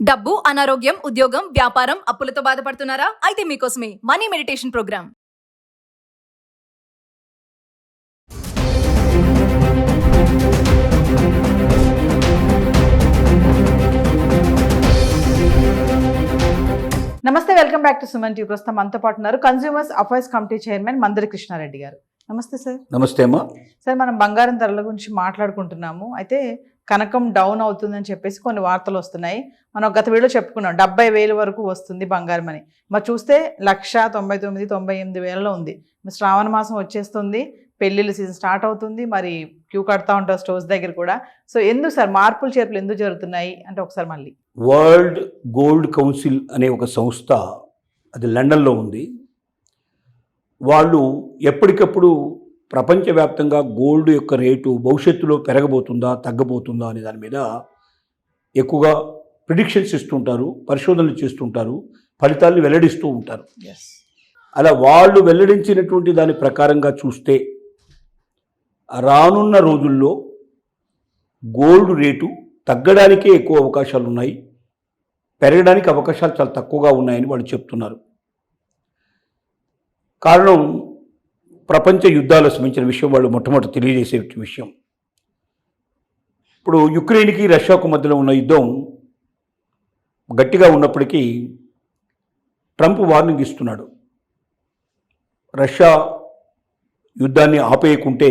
డబ్బు, అనారోగ్యం, ఉద్యోగం, వ్యాపారం, అప్పులతో బాధపడుతున్నారా? అయితే మీకోసమే మనీ మెడిటేషన్ ప్రోగ్రామ్. నమస్తే, welcome back to Suman TV. ప్రస్తుతం మనతో పాటు ఉన్నారు consumers affairs committee chairman Mandari Krishna Reddy గారు. నమస్తే సార్. నమస్తే అమ్మా. సార్, మనం బంగారం ధరల గురించి మాట్లాడుకుంటున్నాము. అయితే కనకం డౌన్ అవుతుందని చెప్పేసి కొన్ని వార్తలు వస్తున్నాయి. మనం గత వీడియో చెప్పుకున్నాం 70,000 వరకు వస్తుంది బంగారం అని. మరి చూస్తే 1,99,000-98,000 ఉంది. మరి శ్రావణ మాసం వచ్చేస్తుంది, పెళ్ళిళ్ళ సీజన్ స్టార్ట్ అవుతుంది, మరి క్యూ కడతా ఉంటారు స్టోర్స్ దగ్గర కూడా. సో ఎందుకు సార్ మార్పులు చేర్పులు ఎందుకు జరుగుతున్నాయి అంటే ఒకసారి మళ్ళీ. వరల్డ్ గోల్డ్ కౌన్సిల్ అనే ఒక సంస్థ, అది లండన్లో ఉంది. వాళ్ళు ఎప్పటికప్పుడు ప్రపంచవ్యాప్తంగా గోల్డ్ యొక్క రేటు భవిష్యత్తులో పెరగబోతుందా తగ్గబోతుందా అనే దాని మీద ఎక్కువగా ప్రిడిక్షన్స్ ఇస్తుంటారు, పరిశోధనలు చేస్తుంటారు, ఫలితాలను వెల్లడిస్తూ ఉంటారు. అలా వాళ్ళు వెల్లడించినటువంటి దాని ప్రకారంగా చూస్తే రానున్న రోజుల్లో గోల్డ్ రేటు తగ్గడానికే ఎక్కువ అవకాశాలు ఉన్నాయి, పెరగడానికి అవకాశాలు చాలా తక్కువగా ఉన్నాయని వాళ్ళు చెప్తున్నారు. కారణం ప్రపంచ యుద్ధాలకు సంబంధించిన విషయం వాళ్ళు మొట్టమొదటి తెలియజేసే విషయం. ఇప్పుడు యుక్రెయిన్కి రష్యాకు మధ్యలో ఉన్న యుద్ధం గట్టిగా ఉన్నప్పటికీ ట్రంప్ వార్నింగ్ ఇస్తున్నాడు. రష్యా యుద్ధాన్ని ఆపేయకుంటే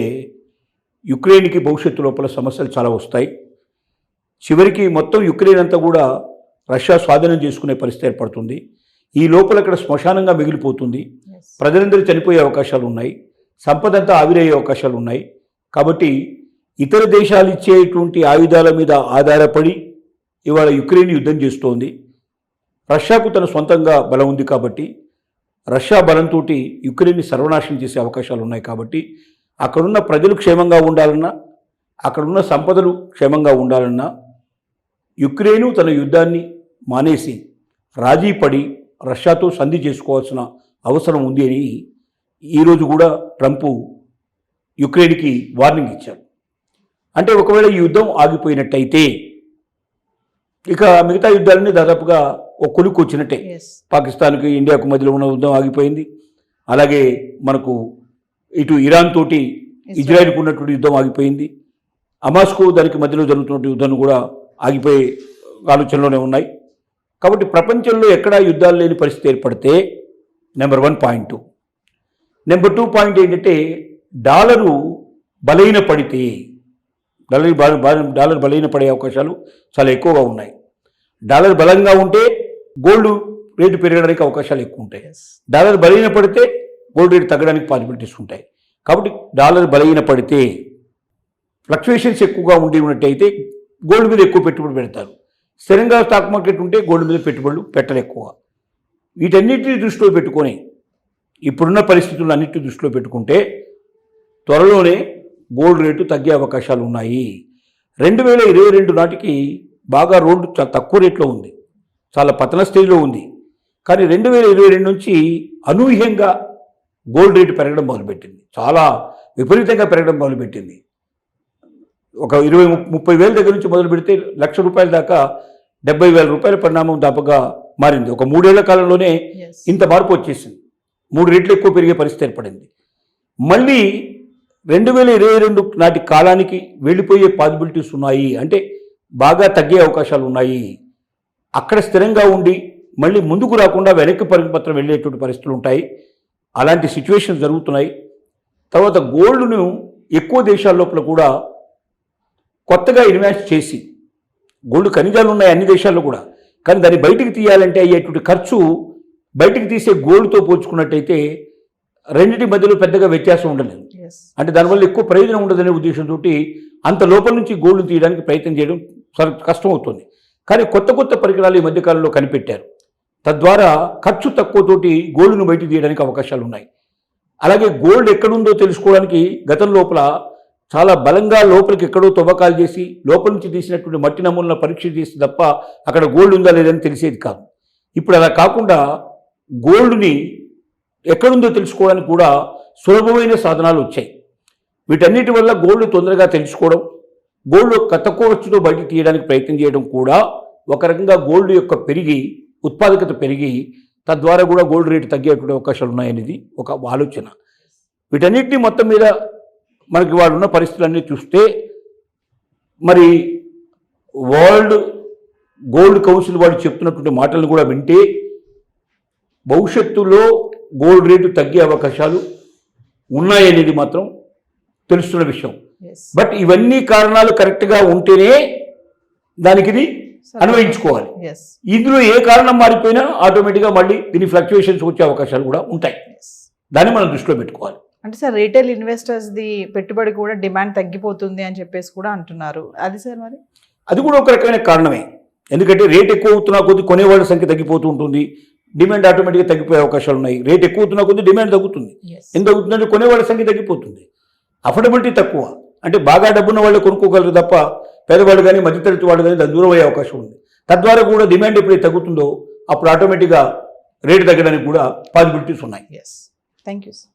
యుక్రెయిన్కి భవిష్యత్తు లోపల సమస్యలు చాలా వస్తాయి. చివరికి మొత్తం యుక్రెయిన్ అంతా కూడా రష్యా స్వాధీనం చేసుకునే పరిస్థితి ఏర్పడుతుంది. ఈ లోపల ఇక్కడ శ్మశానంగా మిగిలిపోతుంది. ప్రజలందరూ చనిపోయే అవకాశాలు ఉన్నాయి, సంపద అంతా ఆవిరయ్యే అవకాశాలు ఉన్నాయి. కాబట్టి ఇతర దేశాలు ఇచ్చేటువంటి ఆయుధాల మీద ఆధారపడి ఇవాళ యుక్రెయిన్ యుద్ధం చేస్తోంది. రష్యాకు తన సొంతంగా బలం ఉంది కాబట్టి రష్యా బలంతో యుక్రెయిన్ని సర్వనాశనం చేసే అవకాశాలు ఉన్నాయి. కాబట్టి అక్కడున్న ప్రజలు క్షేమంగా ఉండాలన్నా, అక్కడున్న సంపదలు క్షేమంగా ఉండాలన్నా యుక్రెయిన్ తన యుద్ధాన్ని మానేసి రాజీ పడి రష్యాతో సంధి చేసుకోవాల్సిన అవసరం ఉంది అని ఈరోజు కూడా ట్రంప్ యుక్రెయిన్కి వార్నింగ్ ఇచ్చారు. అంటే ఒకవేళ ఈ యుద్ధం ఆగిపోయినట్టయితే ఇక మిగతా యుద్ధాలన్నీ దాదాపుగా ఒక కొలుక్కు వచ్చినట్టే. పాకిస్తాన్కి ఇండియాకు మధ్యలో ఉన్న యుద్ధం ఆగిపోయింది. అలాగే మనకు ఇటు ఇరాన్ తోటి ఇజ్రాయెల్కు ఉన్నటువంటి యుద్ధం ఆగిపోయింది. హమాస్కు దానికి మధ్యలో జరుగుతున్న యుద్ధం కూడా ఆగిపోయే ఆలోచనలోనే ఉన్నాయి. కాబట్టి ప్రపంచంలో ఎక్కడా యుద్ధాలు లేని పరిస్థితి ఏర్పడితే నెంబర్ 1 పాయింట్. నెంబర్ 2 పాయింట్ ఏంటంటే డాలరు బలహీన పడితే, డాలర్ బలహీన పడే అవకాశాలు చాలా ఎక్కువగా ఉన్నాయి. డాలర్ బలంగా ఉంటే గోల్డ్ రేటు పెరగడానికి అవకాశాలు ఎక్కువ ఉంటాయి. డాలర్ బలహీన పడితే గోల్డ్ రేటు తగ్గడానికి పాసిబిలిటీస్ ఉంటాయి. కాబట్టి డాలర్ బలహీన పడితే, ఫ్లక్చువేషన్స్ ఎక్కువగా ఉన్నట్టయితే గోల్డ్ మీద ఎక్కువ పెట్టుబడి పెడతారు. స్థిరంగా స్టాక్ మార్కెట్ ఉంటే గోల్డ్ మీద పెట్టుబడులు పెట్టరు ఎక్కువ. వీటన్నిటిని దృష్టిలో పెట్టుకొని ఇప్పుడున్న పరిస్థితులను అన్నింటినీ దృష్టిలో పెట్టుకుంటే త్వరలోనే గోల్డ్ రేటు తగ్గే అవకాశాలు ఉన్నాయి. 2022 నాటికి బాగా రోడ్డు చాలా తక్కువ రేట్లో ఉంది, చాలా పతన స్థితిలో ఉంది. కానీ 2022 నుంచి అనూహ్యంగా గోల్డ్ రేటు పెరగడం మొదలుపెట్టింది, చాలా విపరీతంగా పెరగడం మొదలుపెట్టింది. ఒక 20-30 వేల దగ్గర నుంచి మొదలు పెడితే ₹1,00,000 దాకా 70,000 రూపాయల పరిణామం దాపుగా మారింది. ఒక 3 ఏళ్ల కాలంలోనే ఇంత మార్పు వచ్చేసింది. 3 రెట్లు ఎక్కువ పెరిగే పరిస్థితి ఏర్పడింది. మళ్ళీ 2022 నాటి కాలానికి వెళ్ళిపోయే పాసిబిలిటీస్ ఉన్నాయి. అంటే బాగా తగ్గే అవకాశాలు ఉన్నాయి. అక్కడ స్థిరంగా ఉండి మళ్ళీ ముందుకు రాకుండా వెనక్కి పరిపత్రం వెళ్ళేటువంటి పరిస్థితులు ఉంటాయి. అలాంటి సిచ్యువేషన్ జరుగుతున్నాయి. తర్వాత గోల్డ్ను ఎక్కువ దేశాల లోపల కూడా కొత్తగా ఇన్వెస్ట్ చేసి, గోల్డ్ ఖనిజాలు ఉన్నాయి అన్ని దేశాల్లో కూడా, కానీ దాన్ని బయటికి తీయాలంటే అయ్యేటువంటి ఖర్చు బయటికి తీసే గోల్డ్తో పోల్చుకున్నట్టయితే రెండింటి మధ్యలో పెద్దగా వ్యత్యాసం ఉండలేదు. అంటే దానివల్ల ఎక్కువ ప్రయోజనం ఉండదనే ఉద్దేశంతో అంత లోపల నుంచి గోల్డ్ తీయడానికి ప్రయత్నం చేయడం చాలా కష్టం అవుతుంది. కానీ కొత్త కొత్త పరికరాలు ఈ మధ్యకాలంలో కనిపెట్టారు. తద్వారా ఖర్చు తక్కువతోటి గోల్డ్ను బయటికి తీయడానికి అవకాశాలు ఉన్నాయి. అలాగే గోల్డ్ ఎక్కడుందో తెలుసుకోవడానికి గతం లోపల చాలా బలంగా లోపలికి ఎక్కడో తవ్వకాలు చేసి లోపల నుంచి తీసినటువంటి మట్టి నమూనాలను పరీక్ష చేసి తప్ప అక్కడ గోల్డ్ ఉందా లేదని తెలిసేది కాదు. ఇప్పుడు అలా కాకుండా గోల్డ్ని ఎక్కడుందో తెలుసుకోవడానికి కూడా సులభమైన సాధనాలు వచ్చాయి. వీటన్నిటి వల్ల గోల్డ్ తొందరగా తెలుసుకోవడం, గోల్డ్ తక్కువ ఖర్చుతో బయటకు తీయడానికి ప్రయత్నం చేయడం కూడా ఒక రకంగా గోల్డ్ యొక్క పెరిగి ఉత్పాదకత పెరిగి తద్వారా కూడా గోల్డ్ రేటు తగ్గేటువంటి అవకాశాలు ఉన్నాయనేది ఒక ఆలోచన. వీటన్నిటిని మొత్తం మీద మనకి వాళ్ళు ఉన్న పరిస్థితులన్నీ చూస్తే మరి వరల్డ్ గోల్డ్ కౌన్సిల్ వాళ్ళు చెప్తున్నటువంటి మాటలను కూడా వింటే భవిష్యత్తులో గోల్డ్ రేటు తగ్గే అవకాశాలు ఉన్నాయనేది మాత్రం తెలుస్తున్న విషయం. బట్ ఇవన్నీ కారణాలు కరెక్ట్గా ఉంటేనే దానికి ఇది అన్వయించుకోవాలి. ఇందులో ఏ కారణం మారిపోయినా ఆటోమేటిక్గా మళ్ళీ దీని ఫ్లక్చుయేషన్స్ వచ్చే అవకాశాలు కూడా ఉంటాయి. దాన్ని మనం దృష్టిలో పెట్టుకోవాలి. అంటే సార్ రీటైల్ ఇన్వెస్టర్స్ది పెట్టుబడి కూడా డిమాండ్ తగ్గిపోతుంది అని చెప్పేసి కూడా అంటున్నారు. అది సార్ మరి అది కూడా ఒక రకమైన కారణమే. ఎందుకంటే రేట్ ఎక్కువ అవుతున్నా కొద్ది కొనేవాళ్ళ సంఖ్య తగ్గిపోతూ ఉంటుంది, డిమాండ్ ఆటోమేటిక్గా తగ్గిపోయే అవకాశాలు ఉన్నాయి. రేట్ ఎక్కువ అవుతున్నా కొద్ది డిమాండ్ తగ్గుతుంది. ఎంత తగ్గుతుందంటే కొనేవాళ్ళ సంఖ్య తగ్గిపోతుంది. అఫోర్డబిలిటీ తక్కువ, అంటే బాగా డబ్బున్న వాళ్ళు కొనుక్కోగలరు తప్ప పేదవాళ్ళు కానీ మధ్యతరగతి వాళ్ళు కానీ దాని దూరం అయ్యే అవకాశం ఉంది. తద్వారా కూడా డిమాండ్ ఎప్పుడైతే తగ్గుతుందో అప్పుడు ఆటోమేటిక్గా రేటు తగ్గడానికి కూడా పాసిబిలిటీస్ ఉన్నాయి. Thank you sir.